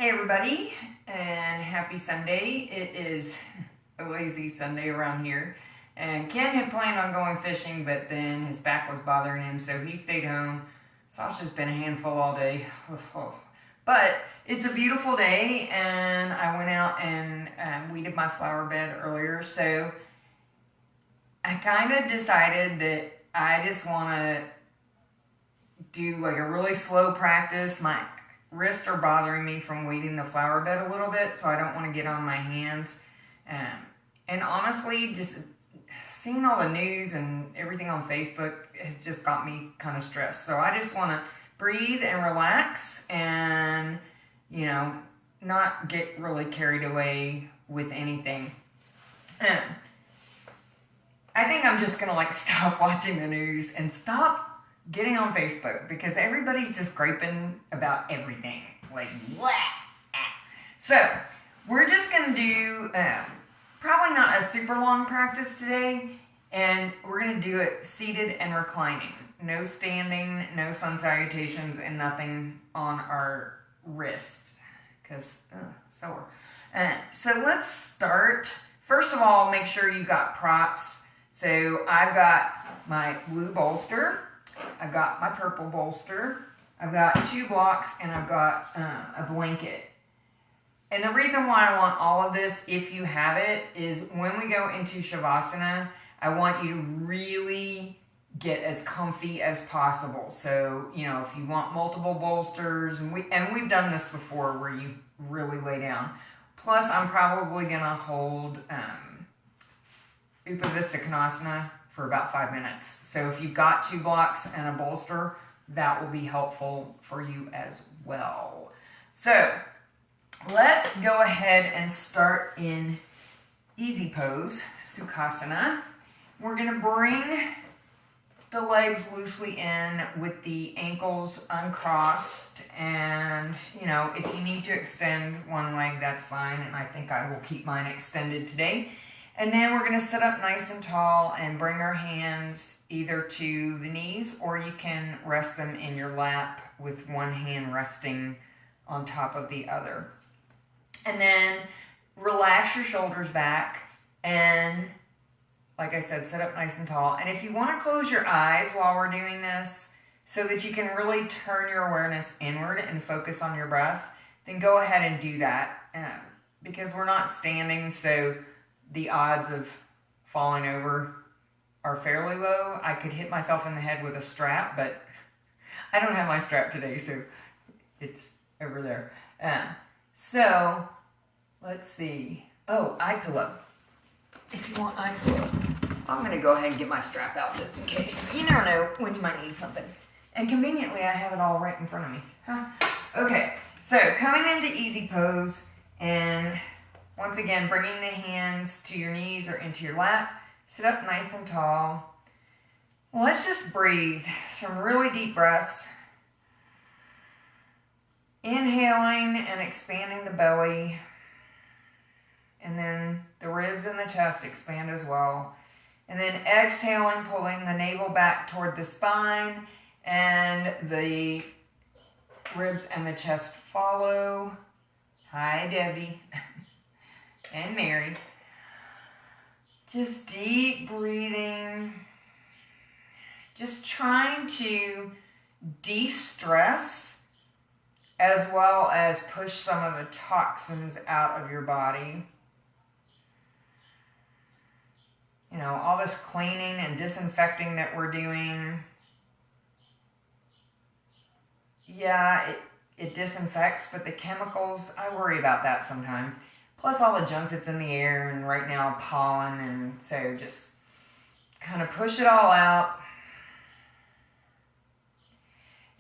Hey everybody, and happy Sunday. It is a lazy Sunday around here. And Ken had planned on going fishing, but then his back was bothering him, so he stayed home. Sasha's been a handful all day. But it's a beautiful day, and I went out and weeded my flower bed earlier, so I kind of decided that I just want to do like a really slow practice. My wrists are bothering me from weeding the flower bed a little bit, so I don't want to get on my hands. And honestly, just seeing all the news and everything on Facebook has just got me kind of stressed. So I just want to breathe and relax and, not get really carried away with anything. I think I'm just going to stop watching the news and stop getting on Facebook because everybody's just griping about everything. Blah. So, we're just going to do probably not a super long practice today, and we're going to do it seated and reclining. No standing, no sun salutations, and nothing on our wrist because sore. So, let's start. First of all, make sure you got props. So, I've got my blue bolster. I've got my purple bolster, I've got 2 blocks, and I've got a blanket. And the reason why I want all of this, if you have it, is when we go into Shavasana, I want you to really get as comfy as possible. So, if you want multiple bolsters, and we've done this before where you really lay down. Plus, I'm probably going to hold Upavista Konasana for about 5 minutes. So if you've got 2 blocks and a bolster, that will be helpful for you as well. So let's go ahead and start in easy pose, Sukhasana. We're going to bring the legs loosely in with the ankles uncrossed, and if you need to extend one leg, that's fine, and I think I will keep mine extended today. And then we're going to sit up nice and tall and bring our hands either to the knees, or you can rest them in your lap with one hand resting on top of the other. And then relax your shoulders back and, like I said, sit up nice and tall. And if you want to close your eyes while we're doing this so that you can really turn your awareness inward and focus on your breath, then go ahead and do that because we're not standing, so the odds of falling over are fairly low. I could hit myself in the head with a strap, but I don't have my strap today, so it's over there. So, let's see. Oh, eye pillow. If you want eye pillow. I'm going to go ahead and get my strap out just in case. You never know when you might need something. And conveniently, I have it all right in front of me. Okay, so coming into easy pose, and once again, bringing the hands to your knees or into your lap. Sit up nice and tall. Let's just breathe. Some really deep breaths. Inhaling and expanding the belly. And then the ribs and the chest expand as well. And then exhaling, pulling the navel back toward the spine. And the ribs and the chest follow. Hi, Debbie. And Mary. Just deep breathing. Just trying to de-stress as well as push some of the toxins out of your body. All this cleaning and disinfecting that we're doing. Yeah, it disinfects, but the chemicals, I worry about that sometimes. Plus all the junk that's in the air, and right now pollen, and so just kind of push it all out.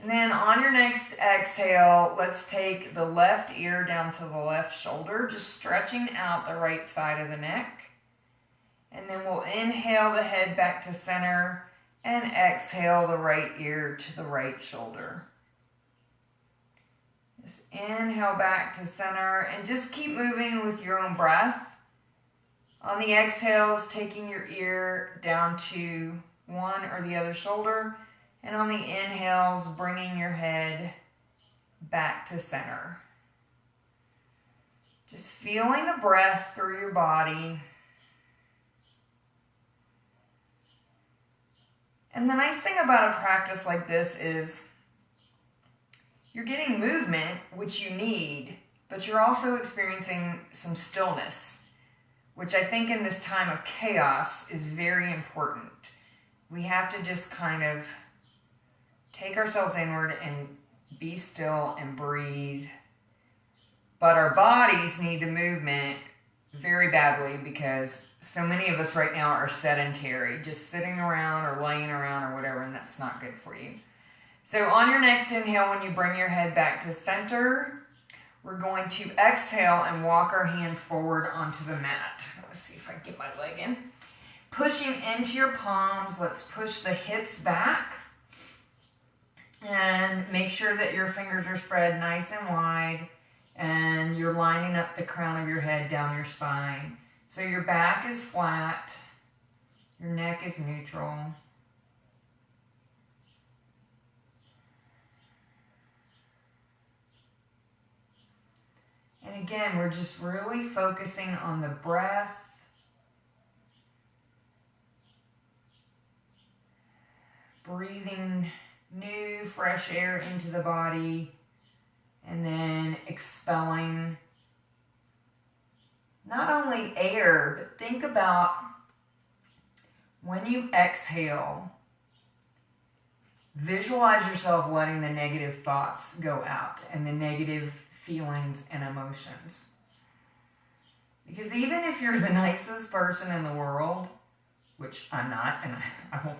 And then on your next exhale, let's take the left ear down to the left shoulder, just stretching out the right side of the neck. And then we'll inhale the head back to center and exhale the right ear to the right shoulder. Just inhale back to center and just keep moving with your own breath. On the exhales, taking your ear down to one or the other shoulder. And on the inhales, bringing your head back to center. Just feeling the breath through your body. And the nice thing about a practice like this is you're getting movement, which you need, but you're also experiencing some stillness, which I think in this time of chaos is very important. We have to just kind of take ourselves inward and be still and breathe. But our bodies need the movement very badly because so many of us right now are sedentary, just sitting around or laying around or whatever, and that's not good for you. So on your next inhale, when you bring your head back to center, we're going to exhale and walk our hands forward onto the mat. Let's see if I can get my leg in. Pushing into your palms, let's push the hips back. And make sure that your fingers are spread nice and wide. And you're lining up the crown of your head down your spine. So your back is flat. Your neck is neutral. And again, we're just really focusing on the breath. Breathing new, fresh air into the body. And then expelling not only air, but think about when you exhale, visualize yourself letting the negative thoughts go out and the negative feelings and emotions. Because even if you're the nicest person in the world, which I'm not, and I won't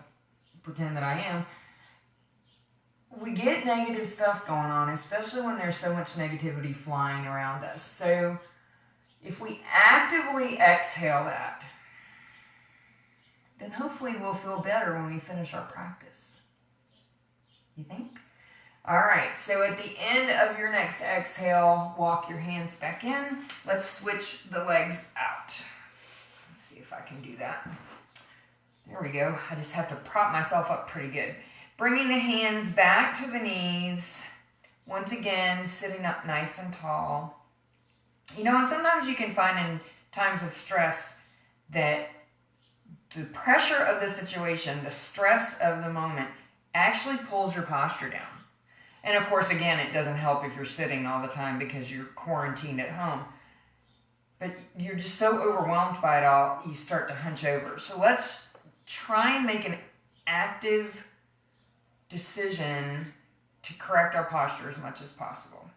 pretend that I am, we get negative stuff going on, especially when there's so much negativity flying around us. So if we actively exhale that, then hopefully we'll feel better when we finish our practice. You think? All right, so at the end of your next exhale, walk your hands back in. Let's switch the legs out. Let's see if I can do that. There we go. I just have to prop myself up pretty good. Bringing the hands back to the knees. Once again, sitting up nice and tall. You know, and sometimes you can find in times of stress that the pressure of the situation, the stress of the moment, actually pulls your posture down. And of course, again, it doesn't help if you're sitting all the time because you're quarantined at home. But you're just so overwhelmed by it all, you start to hunch over. So let's try and make an active decision to correct our posture as much as possible.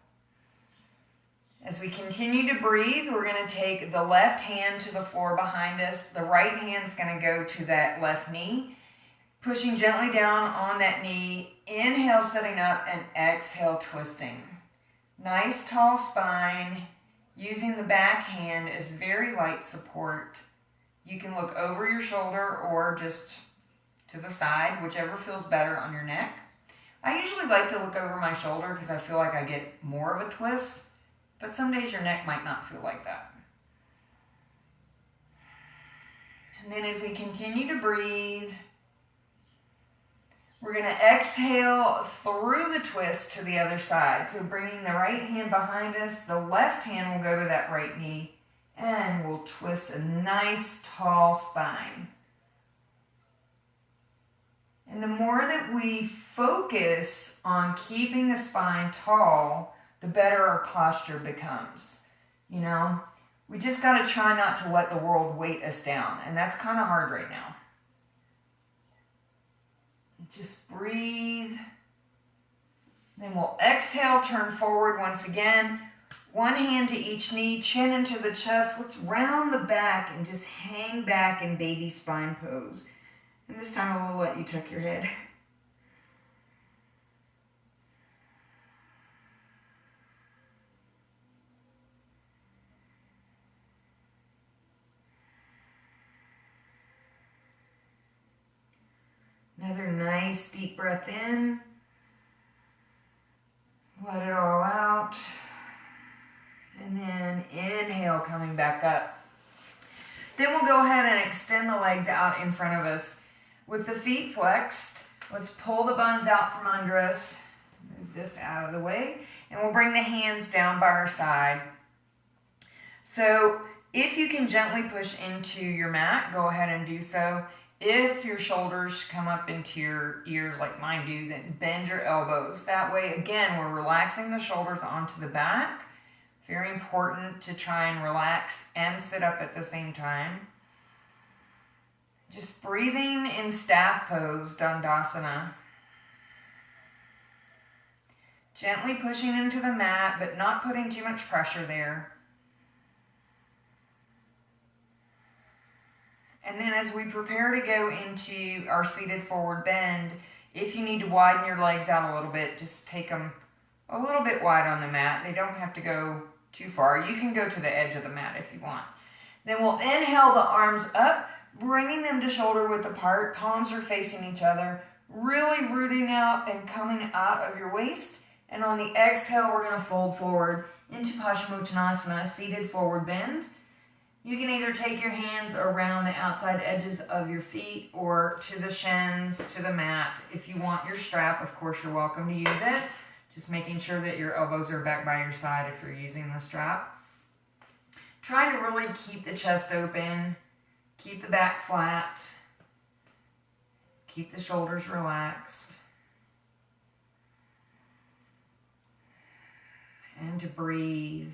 As we continue to breathe, we're going to take the left hand to the floor behind us. The right hand's going to go to that left knee. Pushing gently down on that knee. Inhale, sitting up, and exhale, twisting. Nice tall spine. Using the back hand as very light support. You can look over your shoulder or just to the side, whichever feels better on your neck. I usually like to look over my shoulder because I feel like I get more of a twist, but some days your neck might not feel like that. And then as we continue to breathe, we're going to exhale through the twist to the other side. So bringing the right hand behind us, the left hand will go to that right knee, and we'll twist a nice tall spine. And the more that we focus on keeping the spine tall, the better our posture becomes. You know, we just got to try not to let the world weight us down. And that's kind of hard right now. Just breathe. Then we'll exhale, turn forward once again. One hand to each knee, chin into the chest. Let's round the back and just hang back in baby spine pose. And this time I will let you tuck your head. Another nice deep breath in. Let it all out. And then inhale, coming back up. Then we'll go ahead and extend the legs out in front of us. With the feet flexed, let's pull the buns out from under us. Move this out of the way. And we'll bring the hands down by our side. So if you can gently push into your mat, go ahead and do so. If your shoulders come up into your ears like mine do, then bend your elbows. That way, again, we're relaxing the shoulders onto the back. Very important to try and relax and sit up at the same time. Just breathing in staff pose, Dandasana. Gently pushing into the mat, but not putting too much pressure there. And then as we prepare to go into our seated forward bend, if you need to widen your legs out a little bit, just take them a little bit wide on the mat. They don't have to go too far. You can go to the edge of the mat if you want. Then we'll inhale the arms up, bringing them to shoulder width apart. Palms are facing each other, really rooting out and coming out of your waist. And on the exhale, we're going to fold forward into Paschimottanasana, seated forward bend. You can either take your hands around the outside edges of your feet or to the shins, to the mat. If you want your strap, of course, you're welcome to use it. Just making sure that your elbows are back by your side if you're using the strap. Try to really keep the chest open, keep the back flat, keep the shoulders relaxed. And to breathe.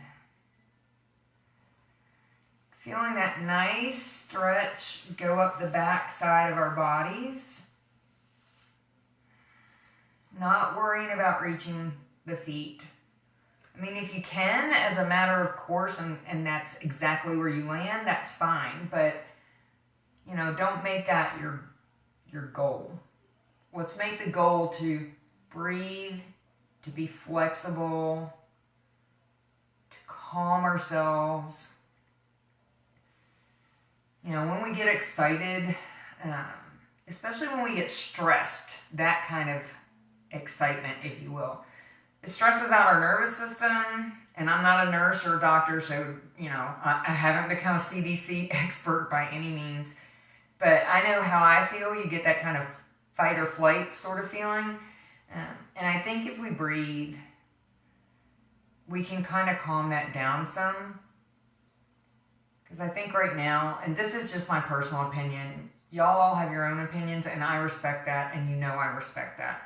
Feeling that nice stretch go up the back side of our bodies. Not worrying about reaching the feet. I mean, if you can, as a matter of course, and that's exactly where you land, that's fine. But, you know, don't make that your goal. Let's make the goal to breathe, to be flexible, to calm ourselves. You know, when we get excited, especially when we get stressed, that kind of excitement, if you will, it stresses out our nervous system. And I'm not a nurse or a doctor, so, you know, I haven't become a CDC expert by any means. But I know how I feel. You get that kind of fight or flight sort of feeling. And I think if we breathe, we can kind of calm that down some. Because I think right now, and this is just my personal opinion, y'all all have your own opinions, and I respect that, and you know I respect that.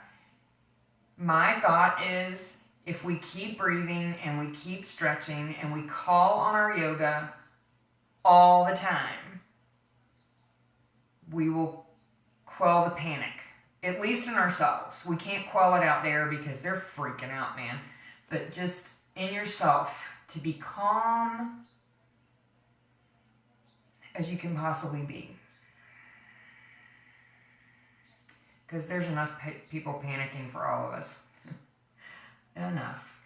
My thought is, if we keep breathing and we keep stretching and we call on our yoga all the time, we will quell the panic, at least in ourselves. We can't quell it out there because they're freaking out, man. But just in yourself, to be calm as you can possibly be. Because there's enough people panicking for all of us. Enough.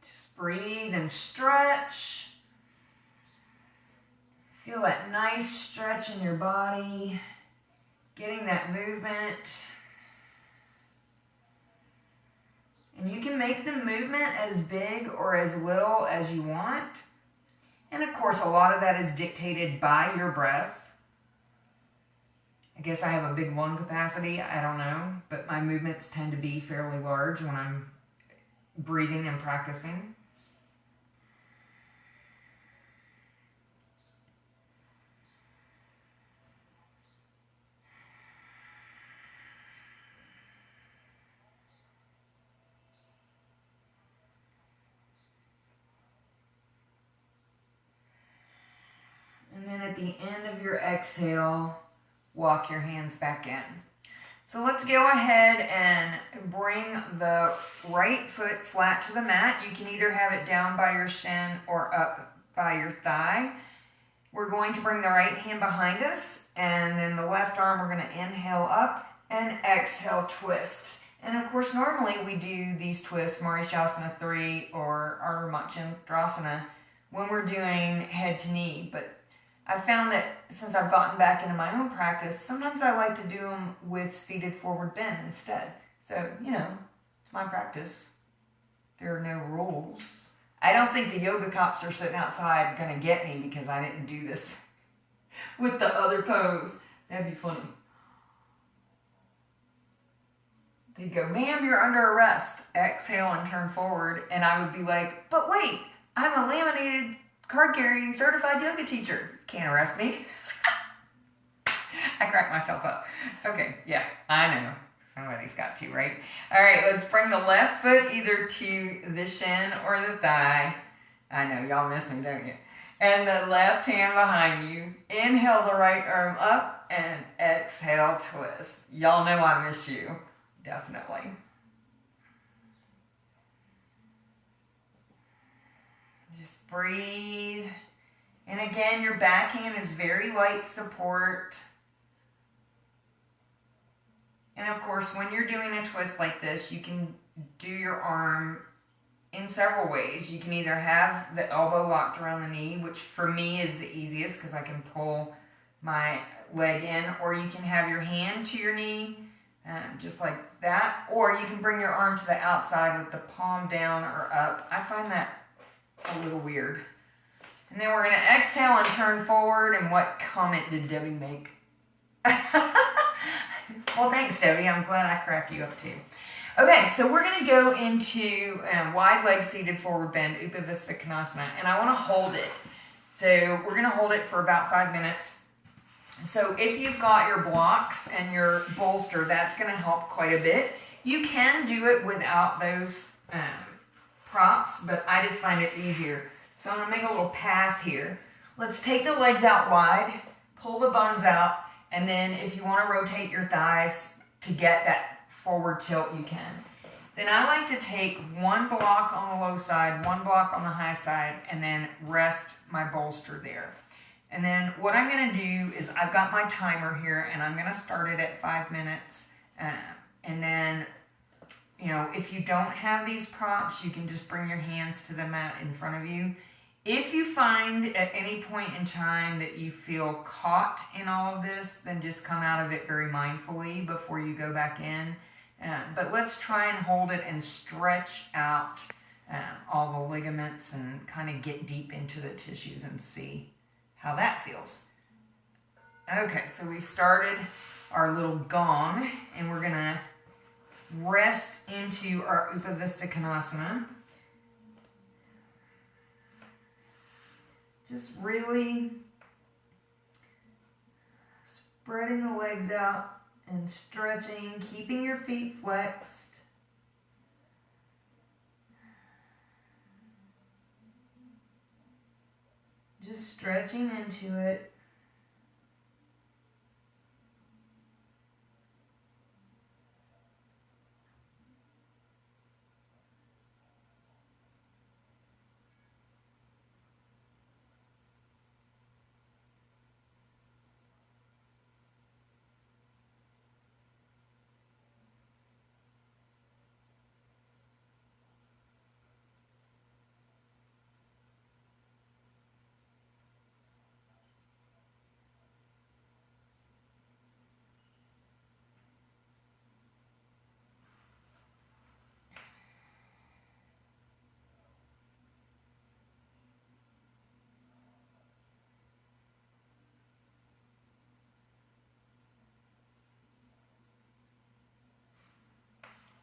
Just breathe and stretch. Feel that nice stretch in your body. Getting that movement. And you can make the movement as big or as little as you want. And of course, a lot of that is dictated by your breath. I guess I have a big lung capacity, I don't know, but my movements tend to be fairly large when I'm breathing and practicing. And then at the end of your exhale, walk your hands back in. So let's go ahead and bring the right foot flat to the mat. You can either have it down by your shin or up by your thigh. We're going to bring the right hand behind us, and then the left arm, we're going to inhale up and exhale, twist. And of course, normally we do these twists, Marishasana 3 or Ardha Matsyendrasana, when we're doing head to knee. But I found that since I've gotten back into my own practice, sometimes I like to do them with seated forward bend instead. So, you know, it's my practice. There are no rules. I don't think the yoga cops are sitting outside going to get me because I didn't do this with the other pose. That'd be funny. They'd go, ma'am, you're under arrest. Exhale and turn forward. And I would be like, but wait, I'm a laminated card carrying certified yoga teacher. Can't arrest me. I cracked myself up. Okay, yeah, I know. Somebody's got to, right? All right, let's bring the left foot either to the shin or the thigh. I know, y'all miss me, don't you? And the left hand behind you. Inhale the right arm up and exhale, twist. Y'all know I miss you. Definitely. Just breathe. And again, your backhand is very light support. And of course, when you're doing a twist like this, you can do your arm in several ways. You can either have the elbow locked around the knee, which for me is the easiest because I can pull my leg in, or you can have your hand to your knee, just like that, or you can bring your arm to the outside with the palm down or up. I find that a little weird. And then we're going to exhale and turn forward. And what comment did Debbie make? Well, thanks, Debbie. I'm glad I cracked you up too. Okay, so we're going to go into wide leg seated forward bend, Upavista Konasana, and I want to hold it. So we're going to hold it for about 5 minutes. So if you've got your blocks and your bolster, that's going to help quite a bit. You can do it without those props, but I just find it easier. So I'm going to make a little path here. Let's take the legs out wide, pull the buns out, and then if you want to rotate your thighs to get that forward tilt, you can. Then I like to take one block on the low side, one block on the high side, and then rest my bolster there. And then what I'm going to do is I've got my timer here, and I'm going to start it at 5 minutes. And then, you know, if you don't have these props, you can just bring your hands to the mat in front of you. If you find at any point in time that you feel caught in all of this, then just come out of it very mindfully before you go back in. But let's try and hold it and stretch out all the ligaments and kind of get deep into the tissues and see how that feels. Okay, so we started our little gong, and we're going to rest into our Upavista Konasana. Just really spreading the legs out and stretching, keeping your feet flexed. Just stretching into it.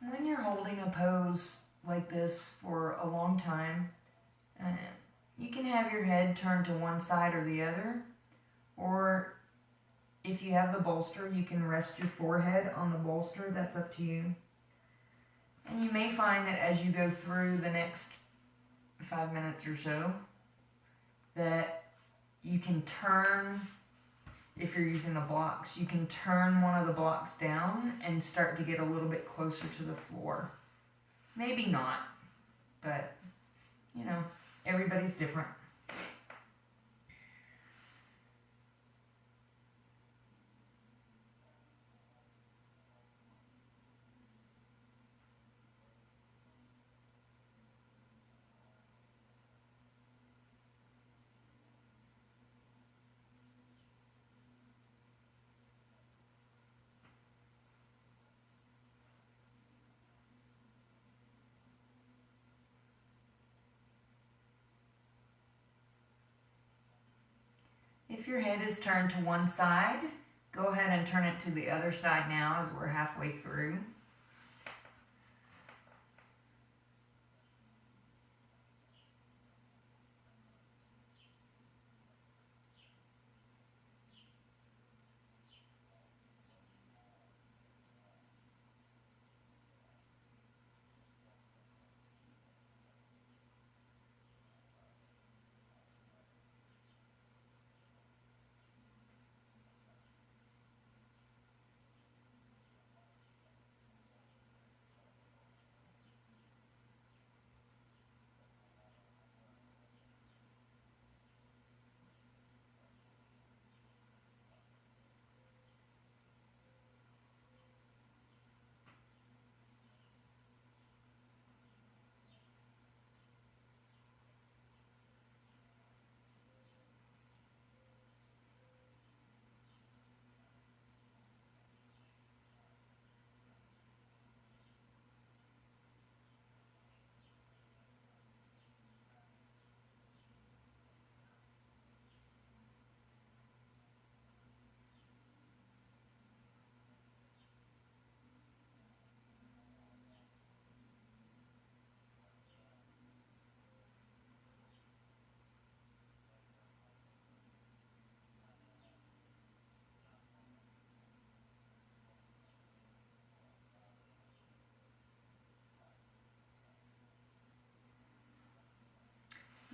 When you're holding a pose like this for a long time, you can have your head turned to one side or the other, or if you have the bolster, you can rest your forehead on the bolster. That's up to you. And you may find that as you go through the next 5 minutes or so, that you can turn, if you're using the blocks, you can turn one of the blocks down and start to get a little bit closer to the floor. Maybe not, but, you know, everybody's different. If your head is turned to one side, go ahead and turn it to the other side now as we're halfway through.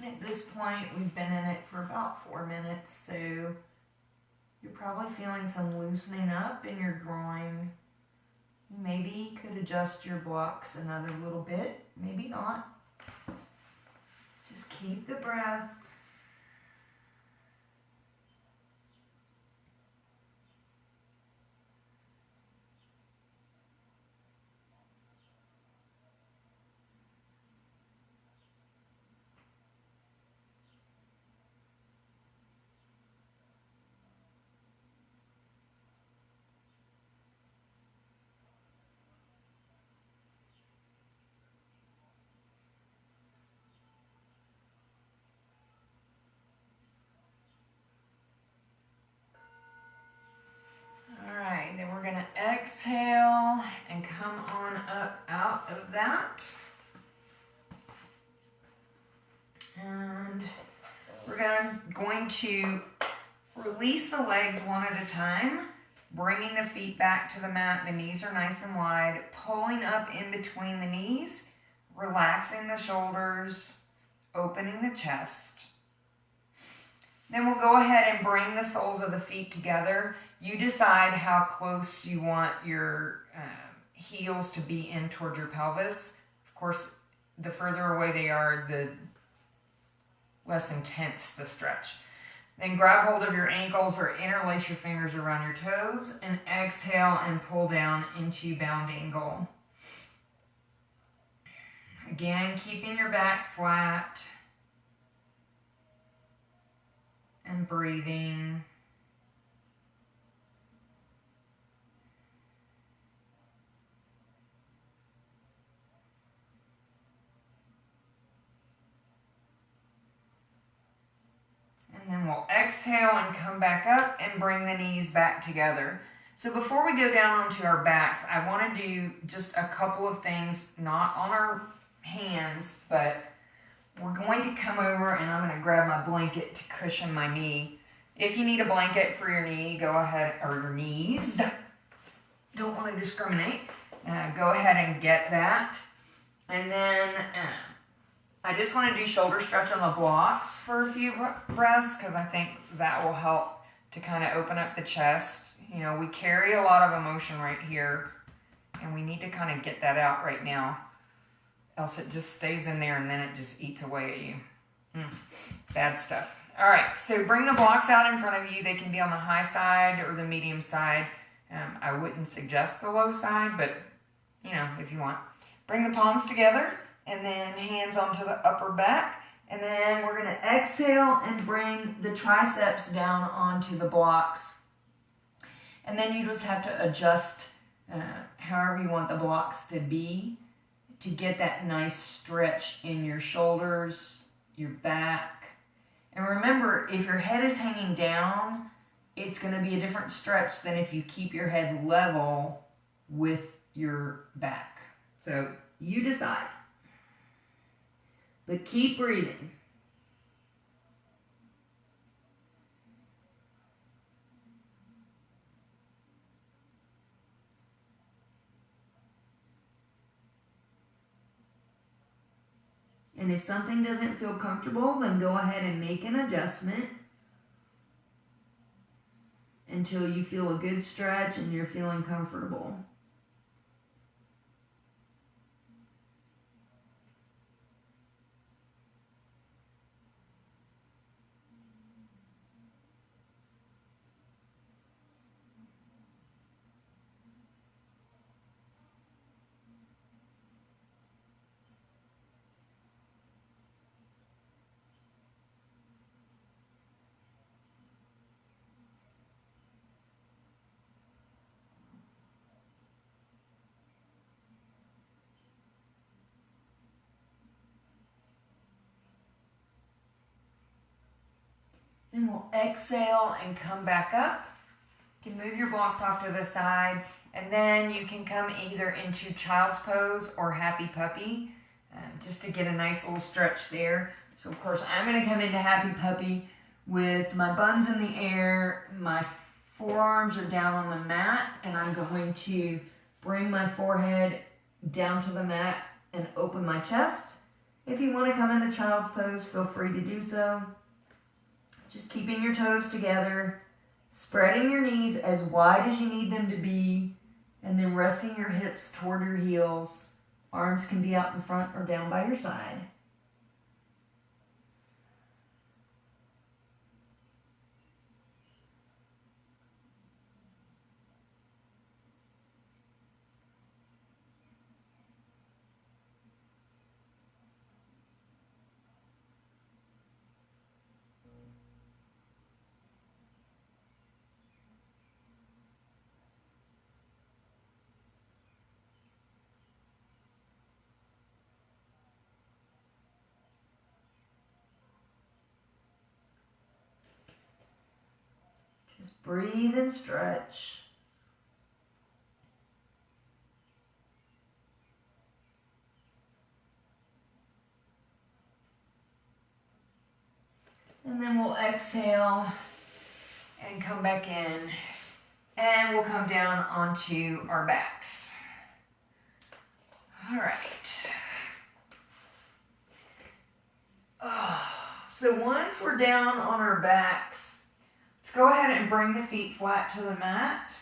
At this point, we've been in it for about 4 minutes, so you're probably feeling some loosening up in your groin. You maybe could adjust your blocks another little bit, maybe not. Just keep the breath. Then we're going to exhale and come on up out of that. And we're going to release the legs one at a time, bringing the feet back to the mat. The knees are nice and wide, pulling up in between the knees, relaxing the shoulders, opening the chest. Then we'll go ahead and bring the soles of the feet together. You decide how close you want your heels to be in toward your pelvis. Of course, the further away they are, the less intense the stretch. Then grab hold of your ankles or interlace your fingers around your toes and exhale and pull down into bound angle. Again, keeping your back flat and breathing. And then we'll exhale and come back up and bring the knees back together. So before we go down onto our backs, I want to do just a couple of things, not on our hands, but we're going to come over and I'm going to grab my blanket to cushion my knee. If you need a blanket for your knee, go ahead, or your knees, don't want to discriminate, go ahead and get that. And then I just want to do shoulder stretch on the blocks for a few breaths because I think that will help to kind of open up the chest. You know, we carry a lot of emotion right here and we need to kind of get that out right now. Else it just stays in there and then it just eats away at you. Bad stuff. All right, so bring the blocks out in front of you. They can be on the high side or the medium side. I wouldn't suggest the low side, but you know, if you want. Bring the palms together and then hands onto the upper back. And then we're gonna exhale and bring the triceps down onto the blocks. And then you just have to adjust however you want the blocks to be to get that nice stretch in your shoulders, your back. And remember, if your head is hanging down, it's going to be a different stretch than if you keep your head level with your back. So you decide. But keep breathing. And if something doesn't feel comfortable, then go ahead and make an adjustment until you feel a good stretch and you're feeling comfortable. Then we'll exhale and come back up. You can move your blocks off to the side, and then you can come either into child's pose or happy puppy, just to get a nice little stretch there. So of course I'm going to come into happy puppy with my buns in the air, my forearms are down on the mat, and I'm going to bring my forehead down to the mat and open my chest. If you want to come into child's pose, feel free to do so. Just keeping your toes together, spreading your knees as wide as you need them to be, and then resting your hips toward your heels. Arms can be out in front or down by your side. Just breathe and stretch. And then we'll exhale and come back in. And we'll come down onto our backs. All right. So once we're down on our backs, let's go ahead and bring the feet flat to the mat.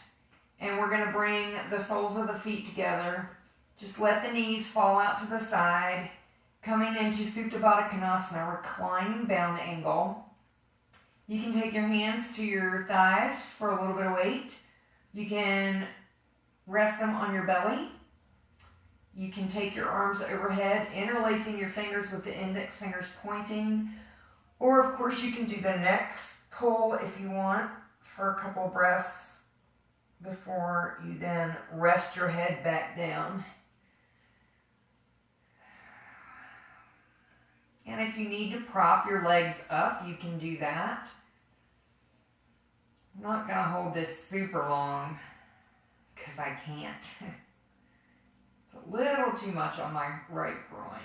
And we're going to bring the soles of the feet together. Just let the knees fall out to the side. Coming into Supta Baddha Konasana, reclining bound angle. You can take your hands to your thighs for a little bit of weight. You can rest them on your belly. You can take your arms overhead, interlacing your fingers with the index fingers pointing. Or of course you can do the neck pull if you want for a couple of breaths before you then rest your head back down. And if you need to prop your legs up, you can do that. I'm not going to hold this super long because I can't. It's a little too much on my right groin.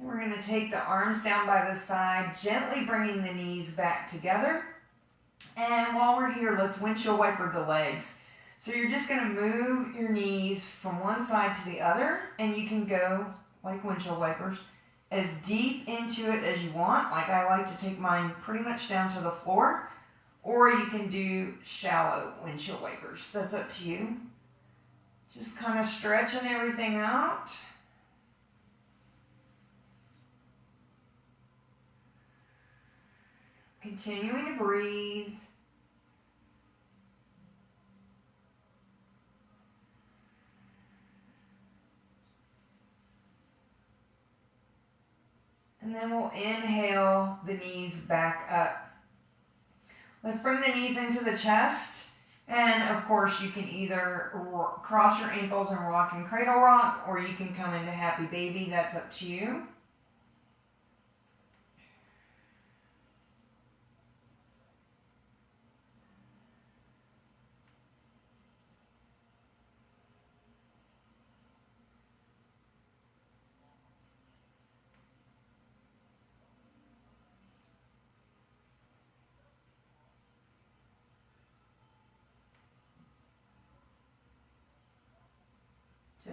We're going to take the arms down by the side, gently bringing the knees back together. And while we're here, let's windshield wiper the legs. So you're just going to move your knees from one side to the other, and you can go, like windshield wipers, as deep into it as you want. Like I like to take mine pretty much down to the floor, or you can do shallow windshield wipers. That's up to you. Just kind of stretching everything out. Continuing to breathe. And then we'll inhale the knees back up. Let's bring the knees into the chest. And of course you can either cross your ankles and rock and cradle rock, or you can come into happy baby. That's up to you.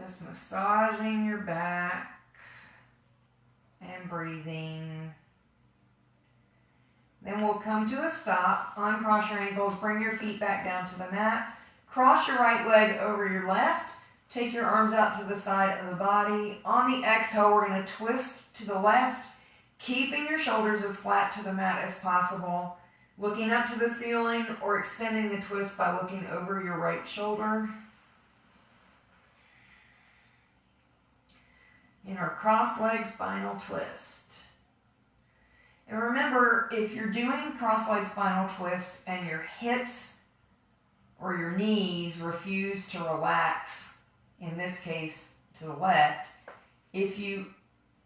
Just massaging your back and breathing. Then we'll come to a stop, uncross your ankles, bring your feet back down to the mat. Cross your right leg over your left. Take your arms out to the side of the body. On the exhale, we're going to twist to the left, keeping your shoulders as flat to the mat as possible. Looking up to the ceiling or extending the twist by looking over your right shoulder. In our cross-legged spinal twist. And remember, if you're doing cross-legged spinal twist and your hips or your knees refuse to relax, in this case to the left, if you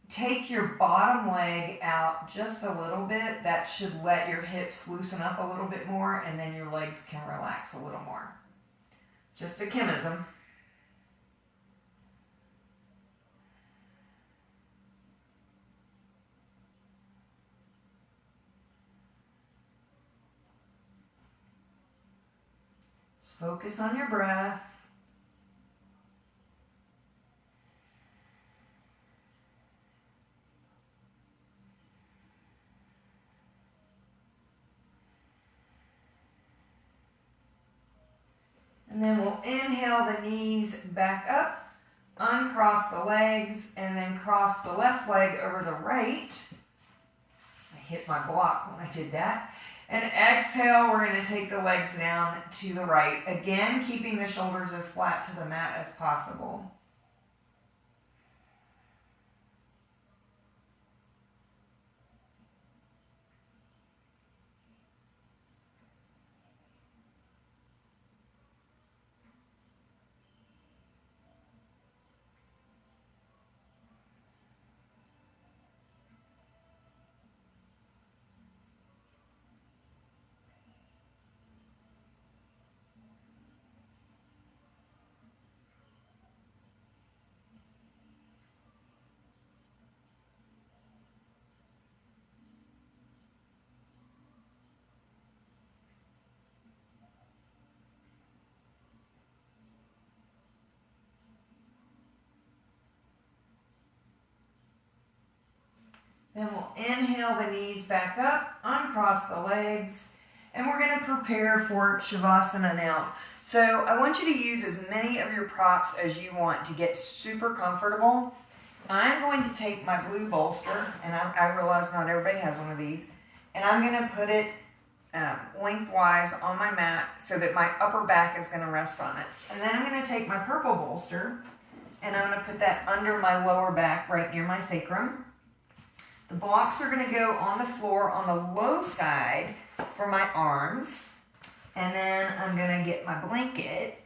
take your bottom leg out just a little bit, that should let your hips loosen up a little bit more, and then your legs can relax a little more. Just a chemism. focus on your breath. And then we'll inhale the knees back up, uncross the legs, and then cross the left leg over the right. I hit my block when I did that. And exhale, we're going to take the legs down to the right. Again, keeping the shoulders as flat to the mat as possible. Then we'll inhale the knees back up, uncross the legs, and we're going to prepare for Shavasana now. So I want you to use as many of your props as you want to get super comfortable. I'm going to take my blue bolster, and I realize not everybody has one of these, and I'm going to put it lengthwise on my mat so that my upper back is going to rest on it. And then I'm going to take my purple bolster, and I'm going to put that under my lower back right near my sacrum. The blocks are going to go on the floor on the low side for my arms. And then I'm going to get my blanket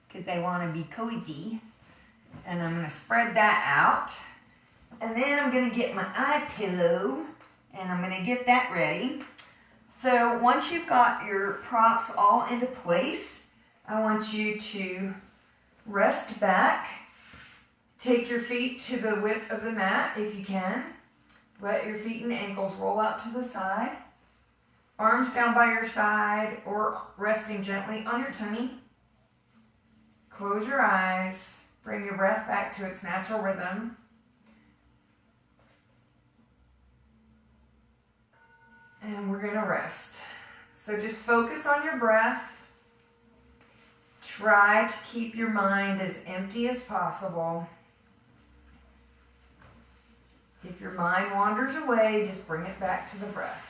because I want to be cozy. And I'm going to spread that out. And then I'm going to get my eye pillow and I'm going to get that ready. So once you've got your props all into place, I want you to rest back. Take your feet to the width of the mat if you can. Let your feet and ankles roll out to the side. Arms down by your side or resting gently on your tummy. Close your eyes. Bring your breath back to its natural rhythm. And we're going to rest. So just focus on your breath. Try to keep your mind as empty as possible. If your mind wanders away, just bring it back to the breath.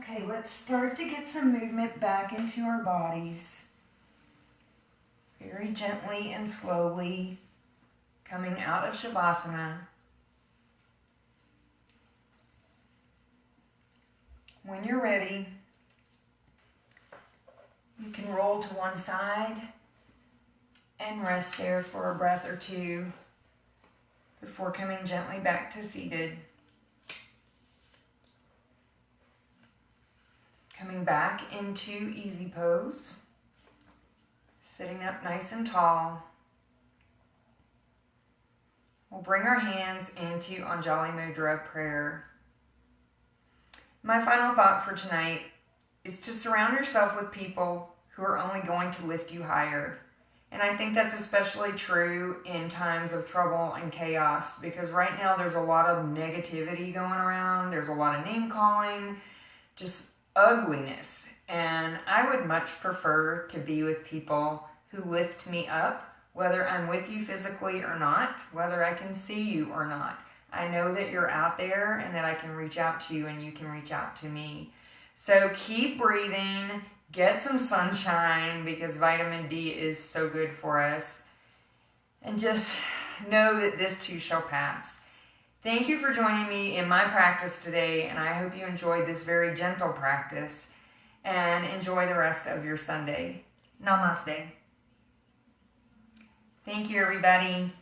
Okay, let's start to get some movement back into our bodies. Very gently and slowly coming out of Shavasana. When you're ready, you can roll to one side and rest there for a breath or two before coming gently back to seated. Coming back into easy pose, sitting up nice and tall. We'll bring our hands into Anjali Mudra prayer. My final thought for tonight is to surround yourself with people who are only going to lift you higher. And I think that's especially true in times of trouble and chaos, because right now there's a lot of negativity going around. There's a lot of name calling, just ugliness. And I would much prefer to be with people who lift me up, whether I'm with you physically or not, whether I can see you or not. I know that you're out there and that I can reach out to you and you can reach out to me. So keep breathing, get some sunshine because vitamin D is so good for us. And just know that this too shall pass. Thank you for joining me in my practice today, and I hope you enjoyed this very gentle practice and enjoy the rest of your Sunday. Namaste. Thank you, everybody.